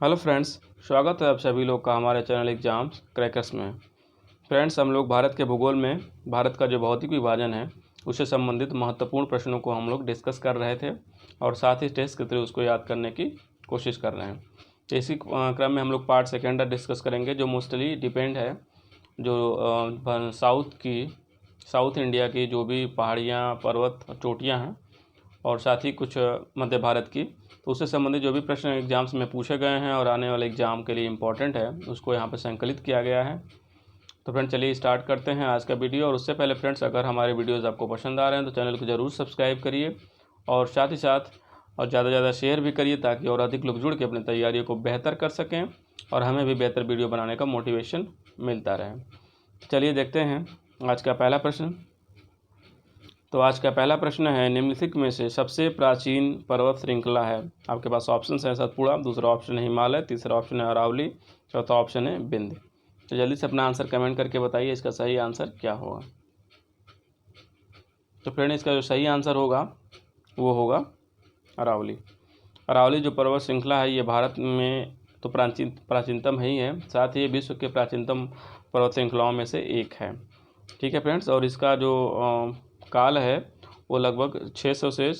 Hello friends, स्वागत है आप सभी लोग का हमारे चैनल एग्जाम्स क्रैकर्स में। फ्रेंड्स, हम लोग भारत के भूगोल में भारत का जो भौतिक विभाजन है उससे संबंधित महत्वपूर्ण प्रश्नों को हम लोग डिस्कस कर रहे थे और साथ ही टेस्ट के थ्रू उसको याद करने की कोशिश कर रहे हैं। तो इसी क्रम में हम लोग पार्ट सेकेंड डिस्कस करेंगे, जो मोस्टली डिपेंड है जो साउथ इंडिया की जो भी पहाड़ियाँ, पर्वत, चोटियाँ हैं और साथ ही कुछ मध्य भारत की, तो उससे संबंधित जो भी प्रश्न एग्जाम्स में पूछे गए हैं और आने वाले एग्ज़ाम के लिए इम्पोर्टेंट है उसको यहाँ पर संकलित किया गया है। तो फ्रेंड्स, चलिए स्टार्ट करते हैं आज का वीडियो। और उससे पहले फ्रेंड्स, अगर हमारे वीडियोज़ आपको पसंद आ रहे हैं तो चैनल को ज़रूर सब्सक्राइब करिए और साथ ही साथ और ज़्यादा से ज़्यादा शेयर भी करिए ताकि और अधिक लोग जुड़ के अपनी तैयारियों को बेहतर कर सकें और हमें भी बेहतर वीडियो बनाने का मोटिवेशन मिलता रहे। चलिए देखते हैं आज का पहला प्रश्न। तो आज का पहला प्रश्न है, निम्नलिखित में से सबसे प्राचीन पर्वत श्रृंखला है। आपके पास ऑप्शन है सतपुड़ा, दूसरा ऑप्शन है हिमालय, तीसरा ऑप्शन है अरावली, चौथा ऑप्शन है विंध्य। तो जल्दी से अपना आंसर कमेंट करके बताइए इसका सही आंसर क्या होगा। तो फ्रेंड, इसका जो सही आंसर होगा वो होगा अरावली। अरावली जो पर्वत श्रृंखला है ये भारत में तो प्राचीनतम ही है, साथ ही विश्व के प्राचीनतम पर्वत श्रृंखलाओं में से एक है। ठीक है फ्रेंड्स, और इसका जो काल है वो लगभग 600 से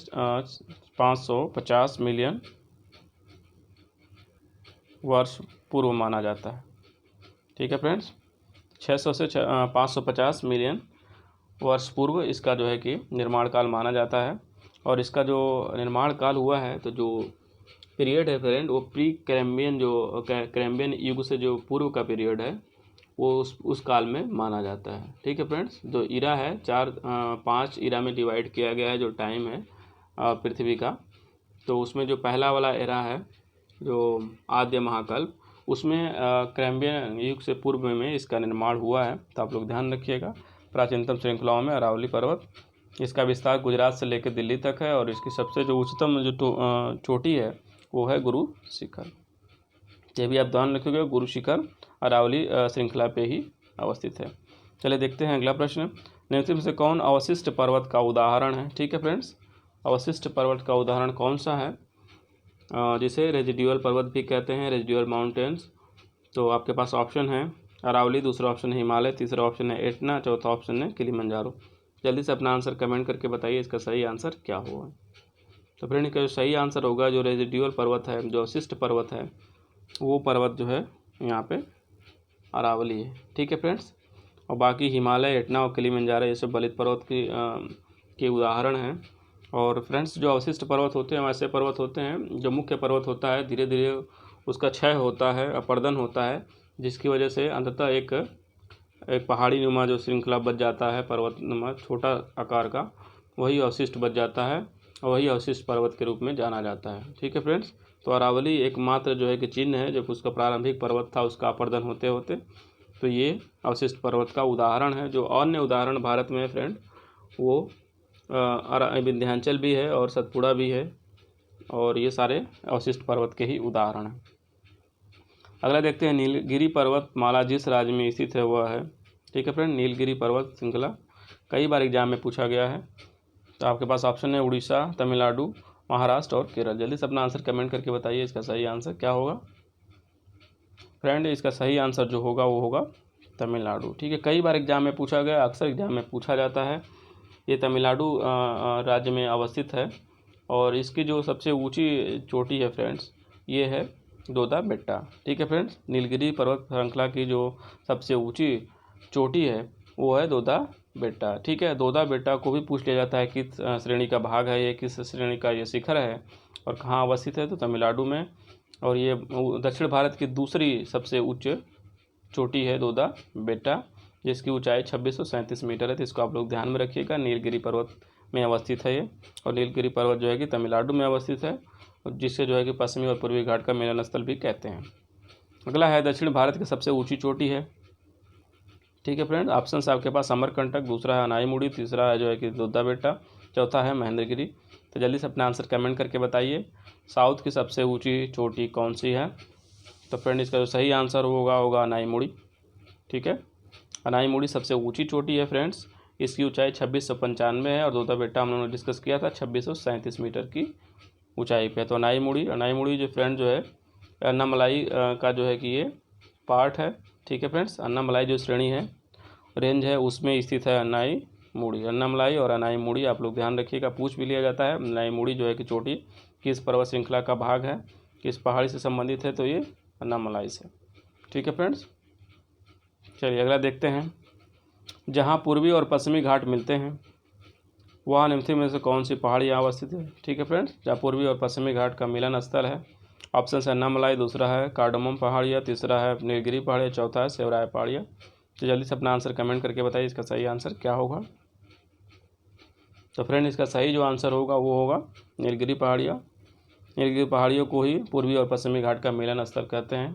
550 मिलियन वर्ष पूर्व माना जाता है। ठीक है फ्रेंड्स, 600 से 550 मिलियन वर्ष पूर्व इसका जो है कि निर्माण काल माना जाता है। और इसका जो निर्माण काल हुआ है तो जो पीरियड है फ्रेंड वो प्री कैम्बियन, जो कैम्बियन युग से जो पूर्व का पीरियड है वो उस काल में माना जाता है। ठीक है फ्रेंड्स, जो इरा है 5 इरा में डिवाइड किया गया है जो टाइम है पृथ्वी का। तो उसमें जो पहला वाला एरा है जो आद्य महाकल्प, उसमें कैम्बियन युग से पूर्व में इसका निर्माण हुआ है। तो आप लोग ध्यान रखिएगा, प्राचीनतम श्रृंखलाओं में अरावली पर्वत, इसका विस्तार गुजरात से लेकर दिल्ली तक है और इसकी सबसे जो उच्चतम जो चोटी है वो है गुरु शिखर। ये भी आप ध्यान रखिएगा, गुरु शिखर अरावली श्रृंखला पे ही अवस्थित है। चलिए देखते हैं अगला प्रश्न। निम्नलिखित में से कौन अवशिष्ट पर्वत का उदाहरण है। ठीक है फ्रेंड्स, अवशिष्ट पर्वत का उदाहरण कौन सा है, जिसे रेजिडुअल पर्वत भी कहते हैं, रेजिडुअल माउंटेन्स। तो आपके पास ऑप्शन है अरावली, दूसरा ऑप्शन है हिमालय, तीसरा ऑप्शन है एटना, चौथा ऑप्शन है किलिमंजारो। जल्दी से अपना आंसर कमेंट करके बताइए इसका सही आंसर क्या होगा। तो फ्रेंड, इसका जो सही आंसर होगा, जो रेजिडुअल पर्वत है, जो अवशिष्ट पर्वत है, वो पर्वत जो है यहाँ पे अरावली है। ठीक है फ्रेंड्स, और बाकी हिमालय, एटना और किलिमंजारो ये सब बलित पर्वत के उदाहरण हैं। और फ्रेंड्स, जो अवशिष्ट पर्वत होते हैं वैसे पर्वत होते हैं जो मुख्य पर्वत होता है धीरे धीरे उसका क्षय होता है, अपर्दन होता है, जिसकी वजह से अंततः एक पहाड़ी नुमा जो श्रृंखला बच जाता है, पर्वत नुमा छोटा आकार का, वही अवशिष्ट बच जाता है और वही अवशिष्ट पर्वत के रूप में जाना जाता है। ठीक है फ्रेंड्स, तो अरावली एकमात्र जो है कि चिन्ह है, जब उसका प्रारंभिक पर्वत था उसका अपर्दन होते होते, तो ये अवशिष्ट पर्वत का उदाहरण है। जो अन्य उदाहरण भारत में है फ्रेंड वो विंध्याचल भी है और सतपुड़ा भी है, और ये सारे अवशिष्ट पर्वत के ही उदाहरण हैं। अगला देखते हैं, नीलगिरी पर्वत माला जिस राज्य में स्थित है वह है। ठीक है फ्रेंड, नीलगिरी पर्वत श्रृंखला कई बार एग्जाम में पूछा गया है। तो आपके पास ऑप्शन है उड़ीसा, तमिलनाडु, महाराष्ट्र और केरल। जल्दी से अपना आंसर कमेंट करके बताइए इसका सही आंसर क्या होगा। फ्रेंड, इसका सही आंसर जो होगा वो होगा तमिलनाडु। ठीक है, कई बार एग्जाम में पूछा गया, अक्सर एग्जाम में पूछा जाता है। ये तमिलनाडु राज्य में अवस्थित है और इसकी जो सबसे ऊंची चोटी है फ्रेंड्स ये है दोदा बेट्टा। ठीक है फ्रेंड्स, नीलगिरी पर्वत श्रृंखला की जो सबसे ऊंची चोटी है वो है दोदा बेट्टा। ठीक है, दोदा बेट्टा को भी पूछ लिया जाता है किस श्रेणी का भाग है ये, किस श्रेणी का ये शिखर है और कहाँ अवस्थित है, तो तमिलनाडु में। और ये दक्षिण भारत की दूसरी सबसे उच्च चोटी है दोदा बेट्टा, जिसकी ऊंचाई 2637 मीटर है। तो इसको आप लोग ध्यान में रखिएगा, नीलगिरी पर्वत में अवस्थित है ये। और नीलगिरी पर्वत जो है कि तमिलनाडु में अवस्थित है, जिससे जो है कि पश्चिमी और पूर्वी घाट का मिलन स्थल भी कहते हैं। अगला है, दक्षिण भारत की सबसे ऊंची चोटी है। ठीक है फ्रेंड, ऑप्शन आपके पास अमरकंटक, दूसरा है अनाईमुड़ी, तीसरा है जो है कि दोदा बेट्टा, चौथा है महेंद्रगिरी। तो जल्दी से अपना आंसर कमेंट करके बताइए साउथ की सबसे ऊँची चोटी कौन सी है। तो फ्रेंड, इसका जो सही आंसर होगा अनाईमुड़ी। ठीक है, अनाईमुड़ी सबसे ऊंची चोटी है फ्रेंड्स, इसकी ऊंचाई 2695 है और दोदा बेट्टा हम लोगों ने डिस्कस किया था 2637 मीटर की ऊंचाई पे। तो अनाईमुड़ी जो फ्रेंड जो है अन्नामलाई का जो है कि ये पार्ट है। ठीक है फ्रेंड्स, अन्नामलाई जो श्रेणी है, रेंज है, उसमें स्थित है अन्नाई मूड़ी। अन्नामलाई और अन्नाई मूड़ी आप लोग ध्यान रखिएगा, पूछ भी लिया जाता है। अन्नाई मूड़ी जो है कि चोटी किस पर्वत श्रृंखला का भाग है, किस पहाड़ी से संबंधित है, तो ये अन्नामलाई से। ठीक है फ्रेंड्स, चलिए अगला देखते हैं। जहाँ पूर्वी और पश्चिमी घाट मिलते हैं वहाँ निम्नलिखित में से कौन सी पहाड़ी यहाँ अवस्थित है। ठीक है फ्रेंड्स, जहाँ पूर्वी और पश्चिमी घाट का मिलन स्थल है। ऑप्शन है अन्नामलाई, दूसरा है कार्डमम पहाड़िया, तीसरा है नीलगिरी पहाड़िया, चौथा है सेवराय पहाड़िया। तो जल्दी से अपना आंसर कमेंट करके बताइए इसका सही आंसर क्या होगा। तो फ्रेंड इसका सही जो आंसर होगा वो होगा नीलगिरी पहाड़िया। नीलगिरी पहाड़ियों को ही पूर्वी और पश्चिमी घाट का मिलन स्थल कहते हैं।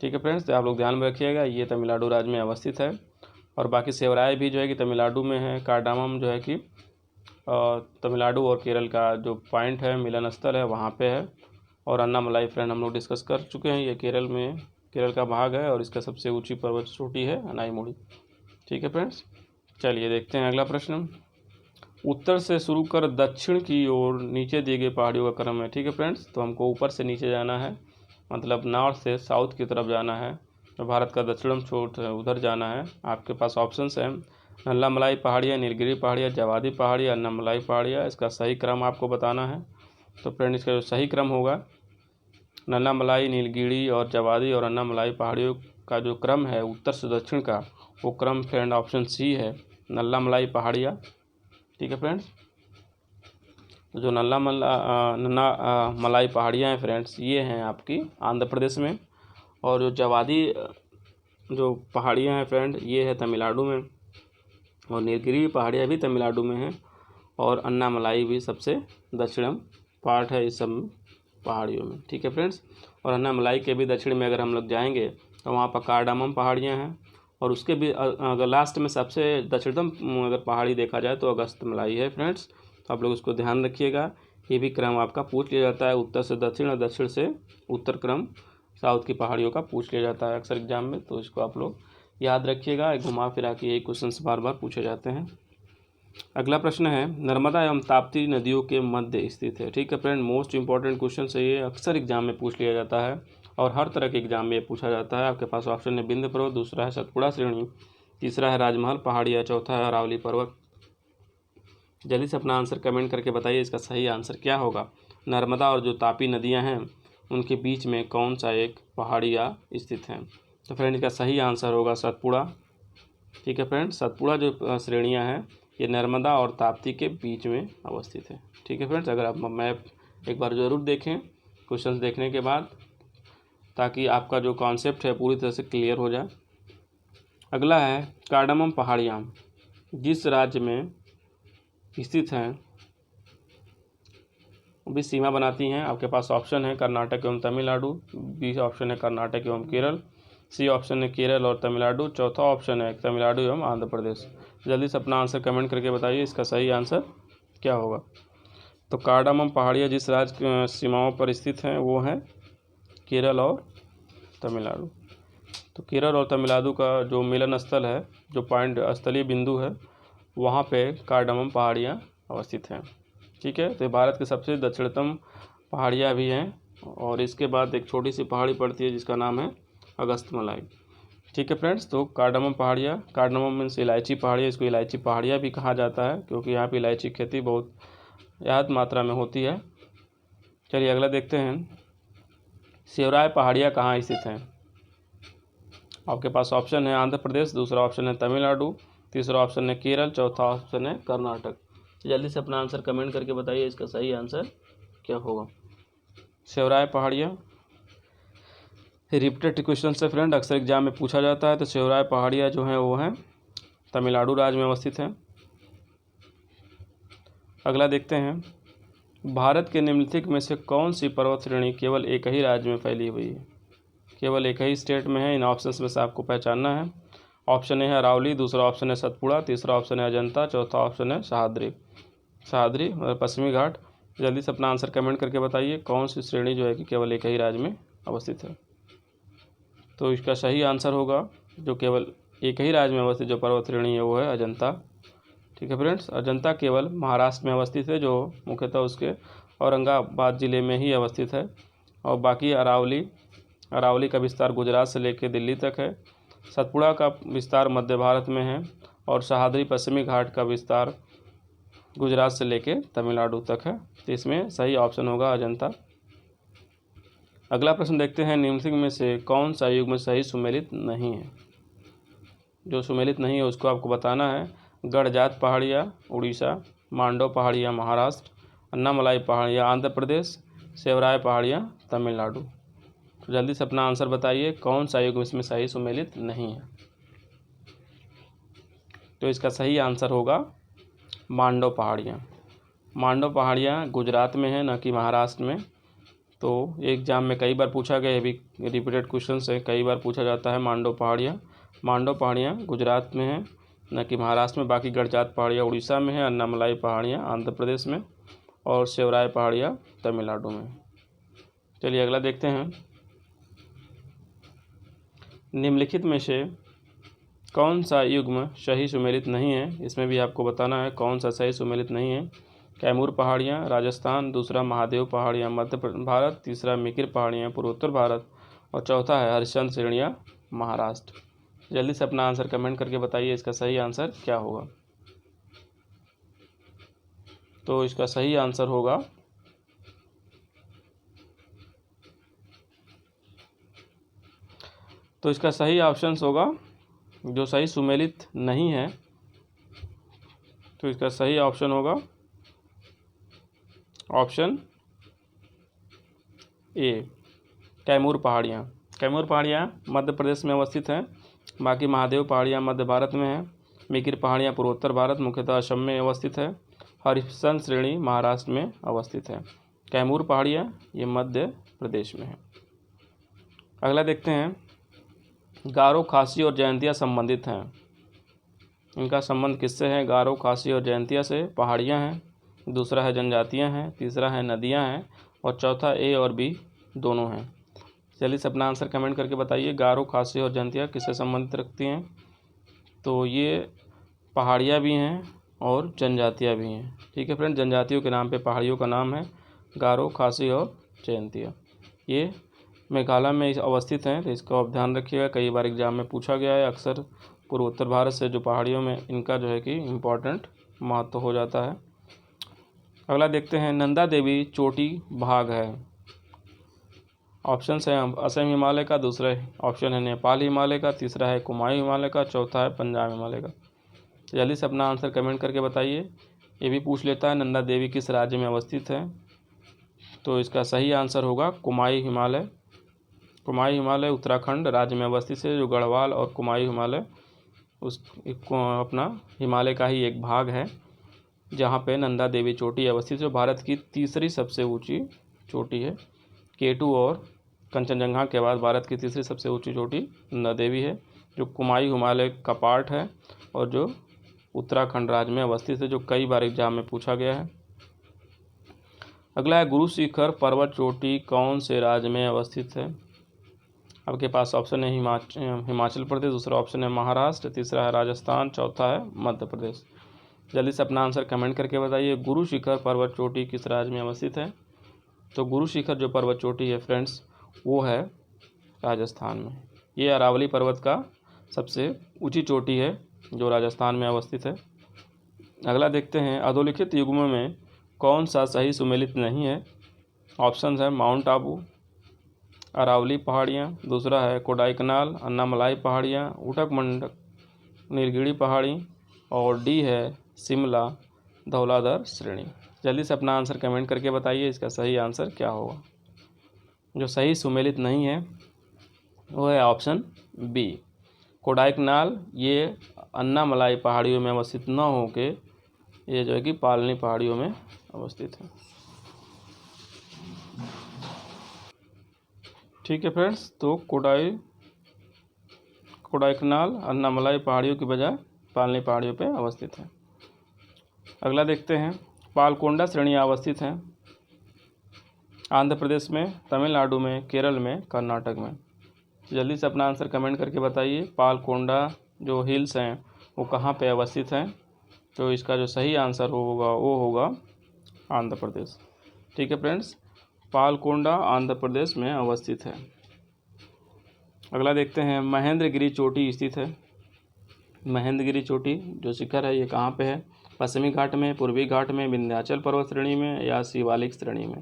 ठीक है फ्रेंड्स, तो आप लोग ध्यान में रखिएगा, ये तमिलनाडु राज्य में अवस्थित है। और बाकी सेवराय भी जो है कि तमिलनाडु में है। कार्डामम जो है कि तमिलनाडु और केरल का जो पॉइंट है, मिलन स्थल है, वहाँ पे है। और अन्नामलाई फ्रेंड हम लोग डिस्कस कर चुके हैं, ये केरल का भाग है और इसका सबसे ऊंची पर्वत चोटी है अन्नाईमुड़ी। ठीक है फ्रेंड्स, चलिए देखते हैं अगला प्रश्न। उत्तर से शुरू कर दक्षिण की ओर नीचे दिए गए पहाड़ियों का क्रम है। ठीक है फ्रेंड्स, तो हमको ऊपर से नीचे जाना है, मतलब नॉर्थ से साउथ की तरफ जाना है। तो भारत का दक्षिणम छोर है, उधर जाना है। आपके पास ऑप्शंस हैं नल्लामलाई पहाड़ियाँ, नीलगिरी पहाड़ियाँ, जवादी पहाड़ियाँ, अन्नामलाई पहाड़ियाँ। इसका सही क्रम आपको बताना है। तो फ्रेंड इसका जो सही क्रम होगा, नल्लामलाई, नीलगिरी और जवादी और अन्नामलाई पहाड़ियों का जो क्रम है उत्तर से दक्षिण का, वो क्रम फ्रेंड ऑप्शन सी है, नल्लामलाई पहाड़ियाँ। ठीक है फ्रेंड्स, तो जो मलाई पहाड़ियाँ हैं फ्रेंड्स, ये हैं आपकी आंध्र प्रदेश में। और जो जवादी जो पहाड़ियाँ हैं फ्रेंड, ये है तमिलनाडु में। और नीलगिरी पहाड़ियाँ भी तमिलनाडु में हैं। और अन्नामलाई भी सबसे दक्षिणम पार्ट है इस सब पहाड़ियों में। ठीक है फ्रेंड्स, और अन्नामलाई के भी दक्षिण में अगर हम लोग जाएंगे तो वहाँ पर कार्डामम पहाड़ियाँ हैं। और उसके भी अगर लास्ट में सबसे दक्षिणतम अगर पहाड़ी देखा जाए तो अगस्त्यमलाई है फ्रेंड्स। तो आप लोग उसको ध्यान रखिएगा, ये भी क्रम आपका पूछ लिया जाता है, उत्तर से दक्षिण और दक्षिण से उत्तर क्रम साउथ की पहाड़ियों का पूछ लिया जाता है अक्सर एग्जाम में। तो इसको आप लोग याद रखिएगा, घुमा फिरा के यही क्वेश्चन बार बार पूछे जाते हैं। अगला प्रश्न है, नर्मदा एवं ताप्ती नदियों के मध्य स्थित है। ठीक है फ्रेंड, मोस्ट इंपॉर्टेंट क्वेश्चन है ये, अक्सर एग्जाम में पूछ लिया जाता है और हर तरह के एग्जाम में पूछा जाता है। आपके पास ऑप्शन है विंध्य पर्वत, दूसरा है सतपुड़ा श्रेणी, तीसरा है राजमहल पहाड़ियाँ, चौथा है अरावली पर्वत। जल्दी से अपना आंसर कमेंट करके बताइए इसका सही आंसर क्या होगा। नर्मदा और जो तापी नदियाँ हैं उनके बीच में कौन सा एक पहाड़ियाँ स्थित हैं। तो फ्रेंड इसका सही आंसर होगा सतपुड़ा। ठीक है फ्रेंड, सतपुड़ा जो श्रेणियाँ हैं ये नर्मदा और ताप्ती के बीच में अवस्थित है। ठीक है फ्रेंड्स, अगर आप मैप एक बार ज़रूर देखें क्वेश्चंस देखने के बाद, ताकि आपका जो कॉन्सेप्ट है पूरी तरह से क्लियर हो जाए। अगला है कार्डामम पहाड़ियाँ जिस राज्य में स्थित हैं भी सीमा बनाती हैं। आपके पास ऑप्शन है कर्नाटक एवं तमिलनाडु, बी ऑप्शन है कर्नाटक एवं केरल, सी ऑप्शन है केरल और तमिलनाडु, चौथा ऑप्शन है तमिलनाडु एवं आंध्र प्रदेश। जल्दी से अपना आंसर कमेंट करके बताइए इसका सही आंसर क्या होगा। तो कार्डामम पहाड़ियाँ जिस राज्य सीमाओं पर स्थित हैं वो हैं केरल और तमिलनाडु। तो केरल और तमिलनाडु का जो मिलन स्थल है, जो पॉइंट स्थलीय बिंदु है, वहाँ पे कार्डामम पहाड़ियाँ अवस्थित हैं। ठीक है, तो भारत के सबसे दक्षिणतम पहाड़ियाँ भी हैं। और इसके बाद एक छोटी सी पहाड़ी पड़ती है जिसका नाम है अगस्त्यमलाई। ठीक है फ्रेंड्स, तो कार्डामम पहाड़ियाँ, कार्डामम मीन्स इलायची पहाड़ियाँ, इसको इलायची पहाड़ियाँ भी कहा जाता है क्योंकि यहाँ पे इलायची की खेती बहुत ज़्यादा मात्रा में होती है। चलिए अगला देखते हैं, सेवराय पहाड़ियाँ कहाँ स्थित हैं। आपके पास ऑप्शन है आंध्र प्रदेश, दूसरा ऑप्शन है तमिलनाडु, तीसरा ऑप्शन है केरल, चौथा ऑप्शन है कर्नाटक। जल्दी से अपना आंसर कमेंट करके बताइए इसका सही आंसर क्या होगा। सेवराय पहाड़ियाँ रिपीटेड क्वेश्चन से फ्रेंड, अक्सर एग्जाम में पूछा जाता है। तो सेवराय पहाड़ियाँ जो हैं वो हैं तमिलनाडु राज्य में अवस्थित हैं। अगला देखते हैं, भारत के निम्नलिखित में से कौन सी पर्वत श्रेणी केवल एक ही राज्य में फैली हुई है। केवल एक ही स्टेट में है, इन ऑप्शंस में से आपको पहचानना है। ऑप्शन ए है अरावली, दूसरा ऑप्शन है सतपुड़ा, तीसरा ऑप्शन है अजंता, चौथा ऑप्शन है सह्याद्री और पश्चिमी घाट। जल्दी से अपना आंसर कमेंट करके बताइए कौन सी श्रेणी जो है कि केवल एक ही राज्य में अवस्थित है। तो इसका सही आंसर होगा जो केवल एक ही राज्य में अवस्थित जो पर्वत श्रेणी है वो है अजंता। ठीक है फ्रेंड्स, अजंता केवल महाराष्ट्र में अवस्थित है, जो मुख्यतः उसके औरंगाबाद ज़िले में ही अवस्थित है। और बाकी अरावली का विस्तार गुजरात से लेकर दिल्ली तक है। सतपुड़ा का विस्तार मध्य भारत में है और सह्याद्री पश्चिमी घाट का विस्तार गुजरात से लेकर तमिलनाडु तक है। तो इसमें सही ऑप्शन होगा अजंता। अगला प्रश्न देखते हैं, निम्नलिखित में से कौन सा युग्म सही सुमेलित नहीं है। जो सुमेलित नहीं है उसको आपको बताना है। गढ़जात पहाड़ियाँ उड़ीसा, मांडव पहाड़ियाँ महाराष्ट्र, अन्नामलाई पहाड़ियाँ आंध्र प्रदेश, सेवराय पहाड़ियाँ तमिलनाडु। तो जल्दी से अपना आंसर बताइए, कौन सा युग्म इसमें सही सुमेलित नहीं है। तो इसका सही आंसर होगा मांडव पहाड़ियाँ। मांडव पहाड़ियाँ गुजरात में है, न कि महाराष्ट्र में। तो एग्जाम में कई बार पूछा गया है, भी रिपीटेड क्वेश्चन से कई बार पूछा जाता है। मांडव पहाड़ियाँ गुजरात में है, न कि महाराष्ट्र में। बाकी गढ़जात पहाड़ियाँ उड़ीसा में है, अन्नामलाई पहाड़ियाँ आंध्र प्रदेश में और सेवराय पहाड़ियाँ तमिलनाडु में। चलिए अगला देखते हैं, निम्नलिखित में से कौन सा युग्म सही सुमेलित नहीं है। इसमें भी आपको बताना है कौन सा सही सुमेलित नहीं है। कैमूर पहाड़ियाँ राजस्थान, दूसरा महादेव पहाड़ियाँ मध्य भारत, तीसरा मिकिर पहाड़ियाँ पूर्वोत्तर भारत और चौथा है हरिश्चंद्र श्रेणियाँ महाराष्ट्र। जल्दी से अपना आंसर कमेंट करके बताइए, इसका सही आंसर क्या होगा। तो इसका सही आंसर होगा तो इसका सही ऑप्शन होगा जो सही सुमेलित नहीं है। तो इसका सही ऑप्शन होगा ऑप्शन ए, कैमूर पहाड़ियाँ। कैमूर पहाड़ियाँ मध्य प्रदेश में अवस्थित हैं। बाकी महादेव पहाड़ियाँ मध्य भारत में हैं। मिकिर पहाड़ियाँ पूर्वोत्तर भारत मुख्यतः असम में अवस्थित है। हरिश्चंद्र श्रेणी महाराष्ट्र में अवस्थित है। कैमूर पहाड़ियाँ ये मध्य प्रदेश में है। अगला देखते हैं, गारो, खासी और जयंतिया संबंधित हैं। इनका संबंध किससे है। गारो, खासी और जयंतिया से पहाड़ियाँ हैं, दूसरा है जनजातियाँ हैं, तीसरा है नदियाँ हैं और चौथा ए और बी दोनों हैं। चलिए से अपना आंसर कमेंट करके बताइए, गारो, खासी और जयंतिया किससे संबंधित रखती हैं। तो ये पहाड़ियाँ भी हैं और जनजातियाँ भी हैं। ठीक है फ्रेंड, जनजातियों के नाम पे पहाड़ियों का नाम है गारो, खासी और जयंतिया। ये मेघालय में अवस्थित हैं, तो इसका आप ध्यान रखिएगा। कई बार एग्जाम में पूछा गया है। अक्सर पूर्वोत्तर भारत से जो पहाड़ियों में इनका जो है कि इम्पोर्टेंट महत्व हो जाता है। अगला देखते हैं, नंदा देवी चोटी भाग है। ऑप्शन है असम हिमालय का, दूसरा ऑप्शन है नेपाल हिमालय का, तीसरा है कुमायूं हिमालय का, चौथा है पंजाब हिमालय का। जल्दी से अपना आंसर कमेंट करके बताइए। ये भी पूछ लेता है नंदा देवी किस राज्य में अवस्थित है। तो इसका सही आंसर होगा कुमायूं हिमालय। कुमायूं हिमालय उत्तराखंड राज्य में अवस्थित है। जो गढ़वाल और कुमायूं हिमालय उस अपना हिमालय का ही एक भाग है, जहाँ पे नंदा देवी चोटी अवस्थित है। जो भारत की तीसरी सबसे ऊंची चोटी है। K2 और कंचनजंगा के बाद भारत की तीसरी सबसे ऊंची चोटी नंदा देवी है, जो कुमायूं हिमालय का पार्ट है और जो उत्तराखंड राज्य में अवस्थित है, जो कई बार एग्जाम में पूछा गया है। अगला है, गुरु शिखर पर्वत चोटी कौन से राज्य में अवस्थित है। आपके पास ऑप्शन है हिमाचल प्रदेश, दूसरा ऑप्शन है महाराष्ट्र, तीसरा है राजस्थान, चौथा है मध्य प्रदेश। जल्दी से अपना आंसर कमेंट करके बताइए, गुरु शिखर पर्वत चोटी किस राज्य में अवस्थित है। तो गुरु शिखर जो पर्वत चोटी है फ्रेंड्स, वो है राजस्थान में। ये अरावली पर्वत का सबसे ऊंची चोटी है जो राजस्थान में अवस्थित है। अगला देखते हैं, अधोलिखित युग्मों में कौन सा सही सुमेलित नहीं है। ऑप्शन है माउंट आबू, अरावली पहाड़ियाँ, दूसरा है कोडाईकनाल, अन्नामलाई पहाड़ियाँ, उटक मंडक, नीलगिरी पहाड़ी और डी है शिमला धौलाधर श्रेणी। जल्दी से अपना आंसर कमेंट करके बताइए, इसका सही आंसर क्या होगा। जो सही सुमेलित नहीं है वो है ऑप्शन बी, कोडाईकनाल। ये अन्नामलाई पहाड़ियों में अवस्थित न होके ये जो है कि पालनी पहाड़ियों में अवस्थित है। ठीक है फ्रेंड्स, तो कोडाईकनाल अन्नामलाई पहाड़ियों की बजाय पालनी पहाड़ियों पे अवस्थित है। अगला देखते हैं, पालकोंडा श्रेणियाँ अवस्थित हैं आंध्र प्रदेश में, तमिलनाडु में, केरल में, कर्नाटक में। जल्दी से अपना आंसर कमेंट करके बताइए, पालकोंडा जो हिल्स हैं वो कहाँ पे अवस्थित हैं। तो इसका जो सही आंसर होगा वो होगा आंध्र प्रदेश। ठीक है फ्रेंड्स, पालकोंडा आंध्र प्रदेश में अवस्थित है। अगला देखते हैं, महेंद्रगिरी चोटी स्थित है। महेंद्रगिरी चोटी जो शिखर है ये कहाँ पे है? पश्चिमी घाट में, पूर्वी घाट में, विंध्याचल पर्वत श्रेणी में या शिवालिक श्रेणी में?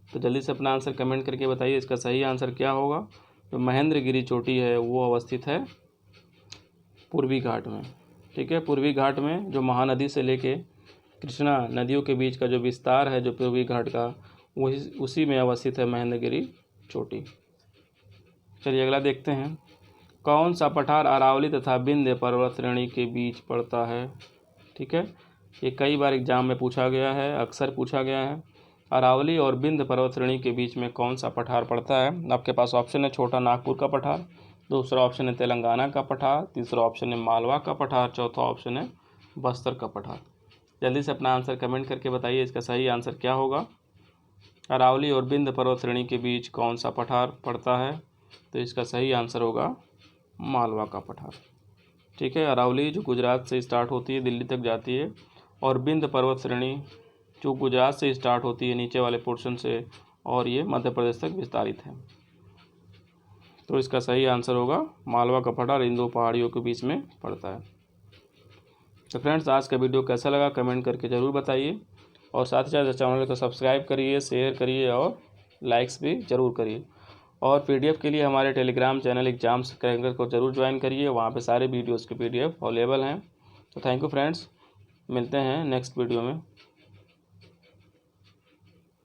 तो जल्दी से अपना आंसर कमेंट करके बताइए, इसका सही आंसर क्या होगा। तो महेंद्रगिरी चोटी है वो अवस्थित है पूर्वी घाट में। ठीक है, पूर्वी घाट में जो महानदी से लेके कृष्णा नदियों के बीच का जो विस्तार है जो पूर्वी घाट का, वही उसी में अवस्थित है महेंद्रगिरी चोटी। चलिए अगला देखते हैं, कौन सा पठार अरावली तथा विंध्य पर्वत श्रेणी के बीच पड़ता है? ठीक है, ये कई बार एग्जाम में पूछा गया है, अक्सर पूछा गया है। अरावली और विंध्य पर्वत श्रेणी के बीच में कौन सा पठार पड़ता है? आपके पास ऑप्शन है छोटा नागपुर का पठार, दूसरा ऑप्शन है तेलंगाना का पठार, तीसरा ऑप्शन है मालवा का पठार, चौथा ऑप्शन है बस्तर का पठार। जल्दी से अपना आंसर कमेंट करके बताइए, इसका सही आंसर क्या होगा। अरावली और विंध्य पर्वत श्रेणी के बीच कौन सा पठार पड़ता है? तो इसका सही आंसर होगा मालवा का पठार। ठीक है, अरावली जो गुजरात से स्टार्ट होती है दिल्ली तक जाती है, और विंध्य पर्वत श्रेणी जो गुजरात से स्टार्ट होती है नीचे वाले पोर्शन से, और ये मध्य प्रदेश तक विस्तारित है। तो इसका सही आंसर होगा मालवा का पठार, इन दो पहाड़ियों के बीच में पड़ता है। तो फ्रेंड्स, आज का वीडियो कैसा लगा कमेंट करके ज़रूर बताइए, और साथ ही साथ चैनल को सब्सक्राइब करिए, शेयर करिए और लाइक्स भी ज़रूर करिए। और पीडीएफ के लिए हमारे टेलीग्राम चैनल एग्जाम्स क्रैकर को ज़रूर ज्वाइन करिए, वहाँ पे सारे वीडियोज़ के पीडीएफ अवेलेबल हैं। तो थैंक यू फ्रेंड्स, मिलते हैं नेक्स्ट वीडियो में।